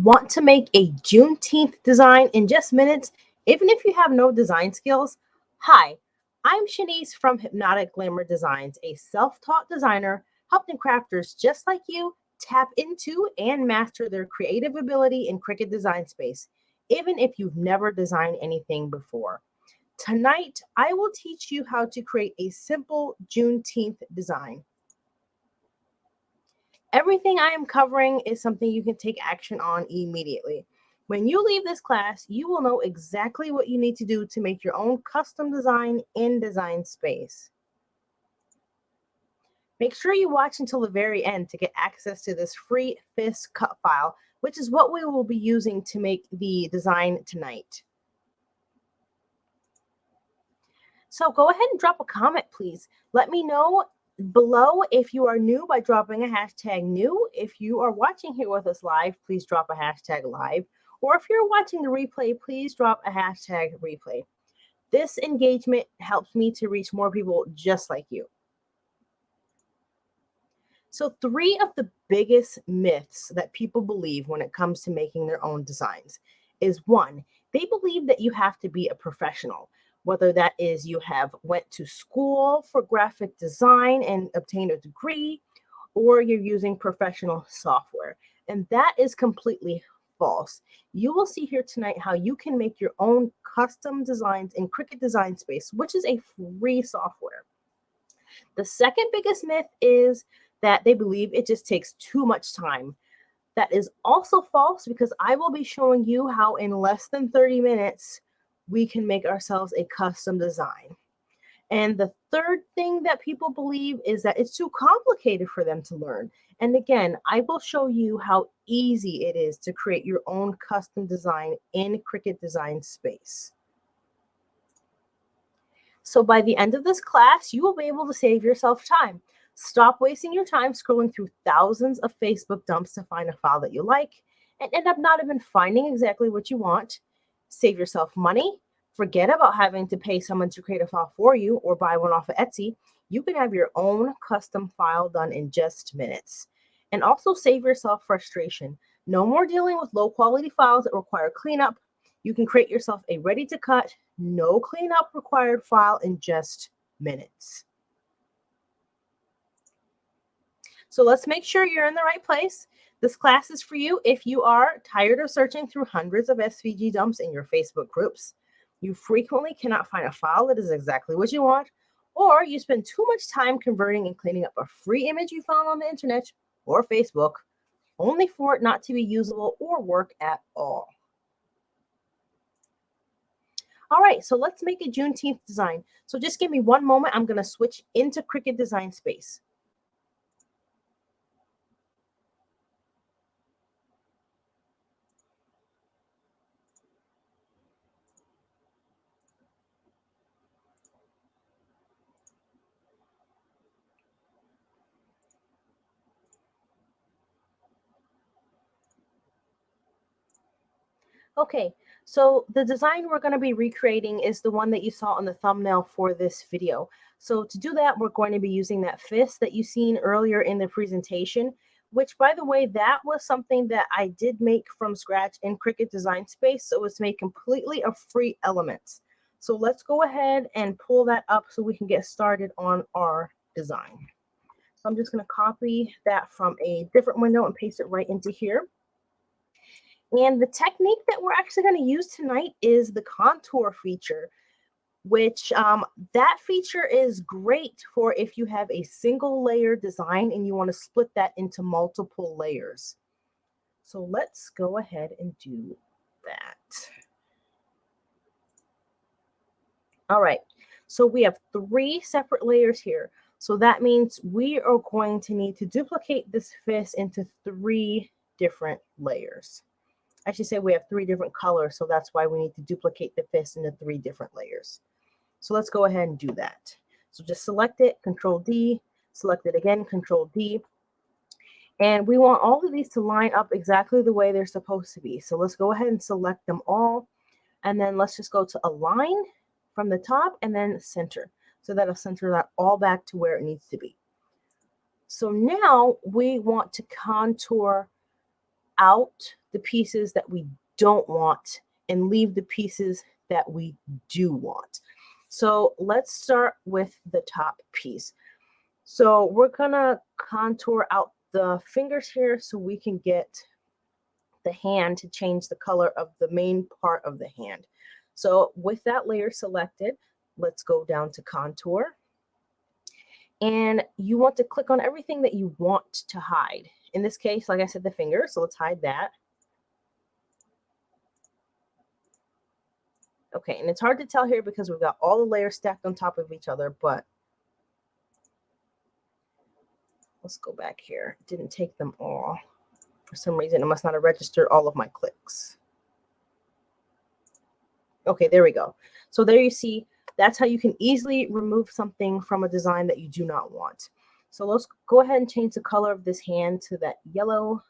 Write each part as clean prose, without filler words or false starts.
Want to make a Juneteenth design in just minutes, even if you have no design skills? Hi, I'm Shanice from Hypnotic Glamour Designs, a self-taught designer helping crafters just like you tap into and master their creative ability in Cricut design space, even if you've never designed anything before. Tonight, I will teach you how to create a simple Juneteenth design. Everything I am covering is something you can take action on immediately. When you leave this class, you will know exactly what you need to do to make your own custom design in Design Space. Make sure you watch until the very end to get access to this free FIS cut file, which is what we will be using to make the design tonight. So go ahead and drop a comment, please. Let me know below if you are new by dropping a hashtag new. If you are watching here with us live, please drop a hashtag live. Or if you're watching the replay, please drop a hashtag replay. This engagement helps me to reach more people just like you. So 3 of the biggest myths that people believe when it comes to making their own designs is 1, they believe that you have to be a professional, whether that is you have went to school for graphic design and obtained a degree, or you're using professional software. And that is completely false. You will see here tonight how you can make your own custom designs in Cricut Design Space, which is a free software. The second biggest myth is that they believe it just takes too much time. That is also false because I will be showing you how in less than 30 minutes we can make ourselves a custom design. And the third thing that people believe is that it's too complicated for them to learn. And again, I will show you how easy it is to create your own custom design in Cricut Design Space. So by the end of this class, you will be able to save yourself time. Stop wasting your time scrolling through thousands of Facebook dumps to find a file that you like and end up not even finding exactly what you want. Save yourself money. Forget about having to pay someone to create a file for you or buy one off of Etsy. You can have your own custom file done in just minutes. And also save yourself frustration. No more dealing with low quality files that require cleanup. You can create yourself a ready to cut, no cleanup required file in just minutes. So let's make sure you're in the right place. This class is for you if you are tired of searching through hundreds of SVG dumps in your Facebook groups, you frequently cannot find a file that is exactly what you want, or you spend too much time converting and cleaning up a free image you found on the internet or Facebook, only for it not to be usable or work at all. All right, so let's make a Juneteenth design. So just give me one moment. I'm going to switch into Cricut Design Space. Okay, so the design we're going to be recreating is the one that you saw on the thumbnail for this video. So to do that, we're going to be using that FIS that you seen earlier in the presentation, which, by the way, that was something that I did make from scratch in Cricut Design Space. So it's made completely of free elements. So let's go ahead and pull that up so we can get started on our design. So I'm just going to copy that from a different window and paste it right into here. And the technique that we're actually going to use tonight is the contour feature, which that feature is great for if you have a single layer design and you want to split that into multiple layers. So let's go ahead and do that. All right, so we have 3 separate layers here. So that means we are going to need to duplicate this FIS into 3 different layers. I should say we have 3 different colors, so that's why we need to duplicate the FIS into 3 different layers. So let's go ahead and do that. So just select it, Control D, select it again, Control D. And we want all of these to line up exactly the way they're supposed to be. So let's go ahead and select them all. And then let's just go to Align from the top and then Center. So that'll center that all back to where it needs to be. So now we want to contour out the pieces that we don't want and leave the pieces that we do want. So let's start with the top piece. So we're gonna contour out the fingers here so we can get the hand to change the color of the main part of the hand. So with that layer selected, let's go down to contour. And you want to click on everything that you want to hide. In this case, like I said, the finger, so let's hide that. Okay, and it's hard to tell here because we've got all the layers stacked on top of each other, but let's go back here. It didn't take them all. For some reason, it must not have registered all of my clicks. Okay, there we go. So there you see, that's how you can easily remove something from a design that you do not want. So let's go ahead and change the color of this hand to that yellow.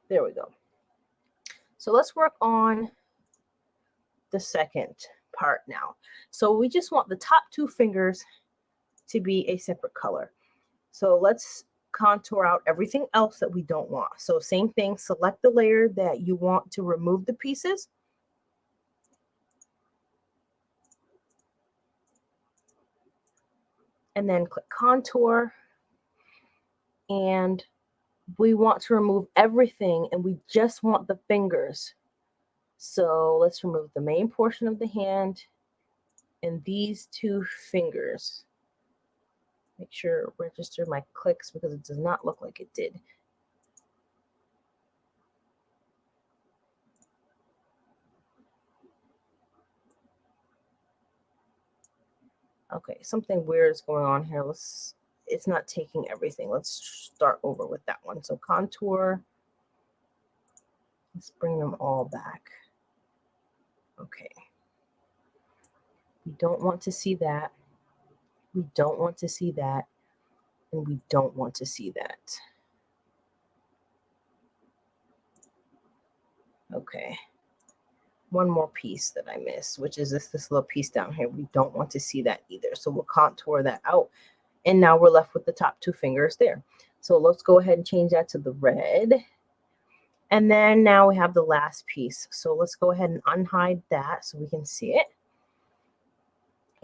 There we go. So let's work on the second part now. So we just want the top two fingers to be a separate color. So let's contour out everything else that we don't want. So same thing, select the layer that you want to remove the pieces. And then click contour. And we want to remove everything and we just want the fingers. So let's remove the main portion of the hand and these two fingers. Make sure it registered my clicks because it does not look like it did. Okay, something weird is going on here. It's not taking everything. Let's start over with that one. So contour. Let's bring them all back. Okay. We don't want to see that. We don't want to see that. And we don't want to see that. Okay. One more piece that I missed, which is this little piece down here. We don't want to see that either. So we'll contour that out. And now we're left with the top two fingers there. So let's go ahead and change that to the red. And then now we have the last piece. So let's go ahead and unhide that so we can see it.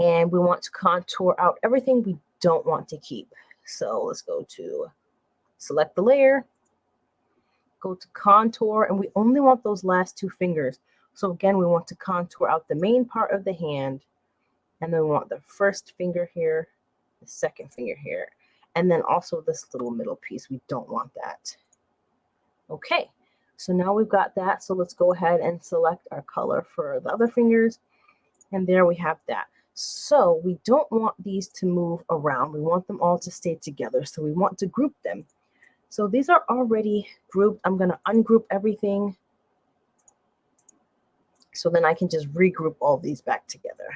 And we want to contour out everything we don't want to keep. So let's go to select the layer, go to contour, and we only want those last two fingers. So again, we want to contour out the main part of the hand, and then we want the first finger here, the second finger here, and then also this little middle piece. We don't want that. Okay, so now we've got that. So let's go ahead and select our color for the other fingers, and there we have that. So we don't want these to move around. We want them all to stay together. So we want to group them. So these are already grouped. I'm going to ungroup everything. So then I can just regroup all these back together.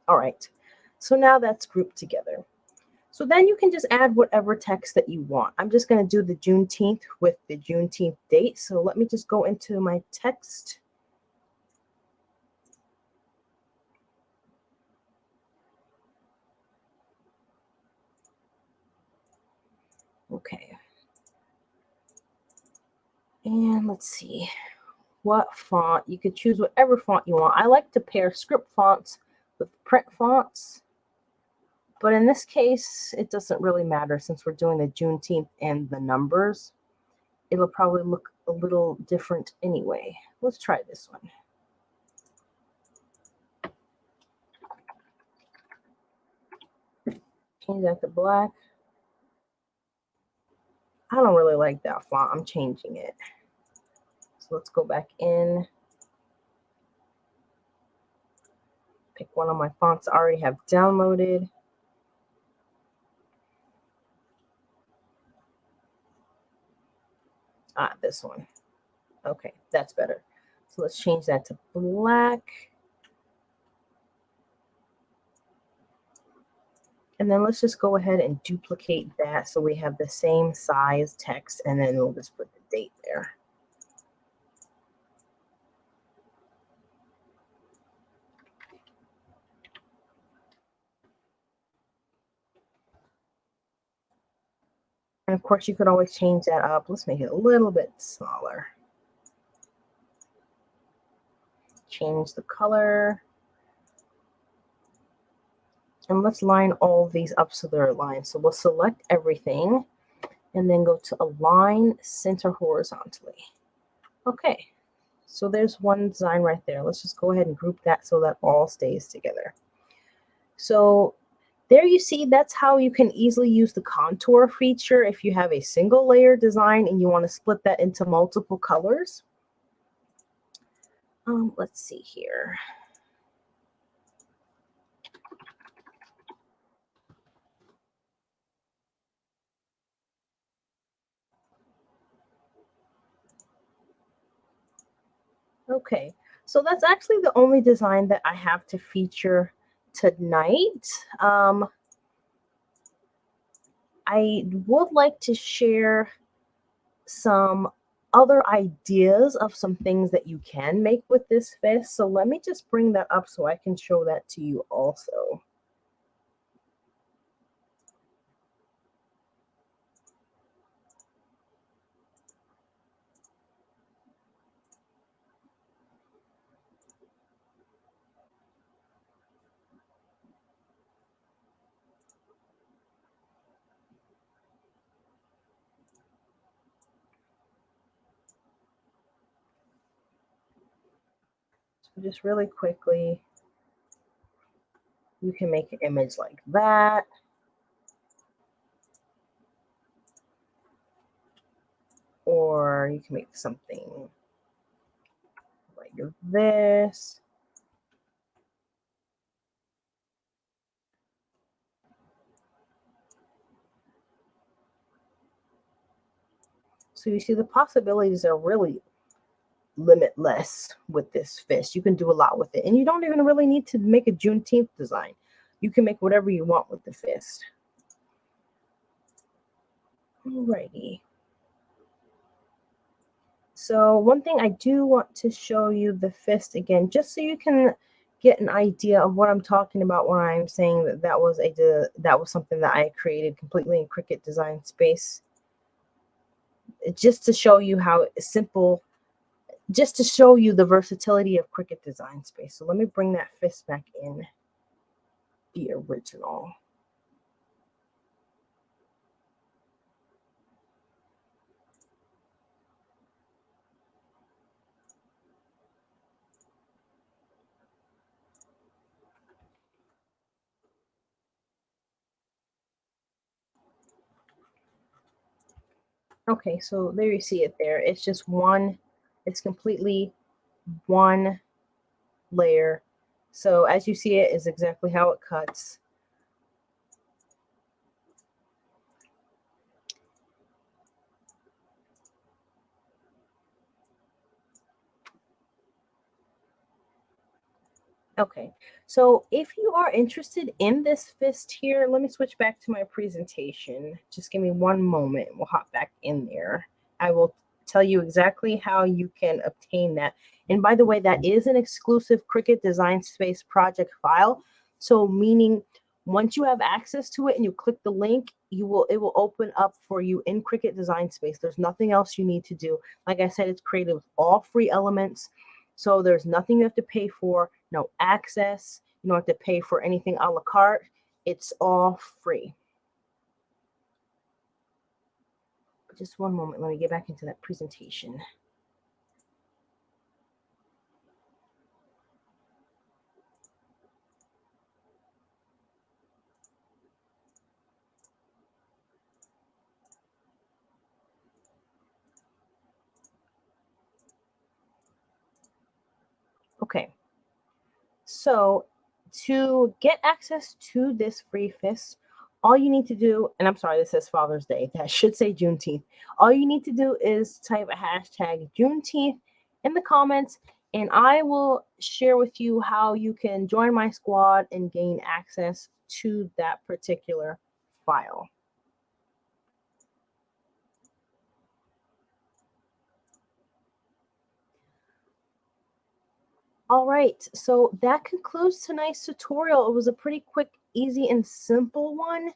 All right. So now that's grouped together. So then you can just add whatever text that you want. I'm just going to do the Juneteenth with the Juneteenth date. So let me just go into my text. Okay. And let's see what font. You could choose whatever font you want. I like to pair script fonts with print fonts. But in this case, it doesn't really matter since we're doing the Juneteenth and the numbers. It'll probably look a little different anyway. Let's try this one. Change that to black. I don't really like that font. I'm changing it. So let's go back in. Pick one of my fonts I already have downloaded. This one. Okay, that's better. So let's change that to black. And then let's just go ahead and duplicate that so we have the same size text, and then we'll just put the date there. And of course, you could always change that up. Let's make it a little bit smaller. Change the color. And let's line all of these up so they're aligned. So we'll select everything and then go to Align Center Horizontally. Okay, so there's one design right there. Let's just go ahead and group that so that all stays together. So there you see, that's how you can easily use the contour feature if you have a single layer design and you want to split that into multiple colors. Let's see here. Okay, so that's actually the only design that I have to feature tonight. I would like to share some other ideas of some things that you can make with this fist. So let me just bring that up so I can show that to you also. So just really quickly, you can make an image like that. Or you can make something like this. So you see the possibilities are really limitless with this fist. You can do a lot with it. And you don't even really need to make a Juneteenth design. You can make whatever you want with the fist. Alrighty. So one thing I do want to show you the fist again, just so you can get an idea of what I'm talking about when I'm saying that that was something that I created completely in Cricut Design Space. Just to show you how simple, just to show you the versatility of Cricut Design Space. So let me bring that fist back in the original. Okay, so there you see it there. It's just one, it's completely one layer. So as you see it is exactly how it cuts. Okay, so if you are interested in this fist here, let me switch back to my presentation. Just give me one moment. We'll hop back in there. I will tell you exactly how you can obtain that. And by the way, that is an exclusive Cricut Design Space project file. So meaning once you have access to it and you click the link, it will open up for you in Cricut Design Space. There's nothing else you need to do. Like I said, it's created with all free elements. So there's nothing you have to pay for, no access. You don't have to pay for anything a la carte. It's all free. Just one moment. Let me get back into that presentation. Okay. So to get access to this free fist, all you need to do, and I'm sorry, this says Father's Day. That should say Juneteenth. All you need to do is type a hashtag Juneteenth in the comments, and I will share with you how you can join my squad and gain access to that particular file. All right, so that concludes tonight's tutorial. It was a pretty quick, easy, and simple one.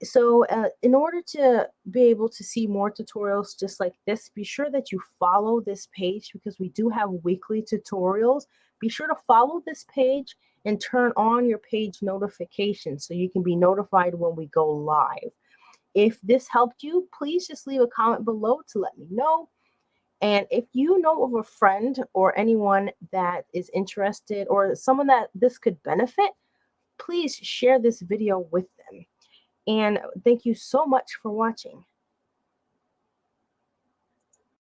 So in order to be able to see more tutorials just like this, be sure that you follow this page because we do have weekly tutorials. Be sure to follow this page and turn on your page notifications so you can be notified when we go live. If this helped you, please just leave a comment below to let me know. And if you know of a friend or anyone that is interested or someone that this could benefit, please share this video with them. And thank you so much for watching.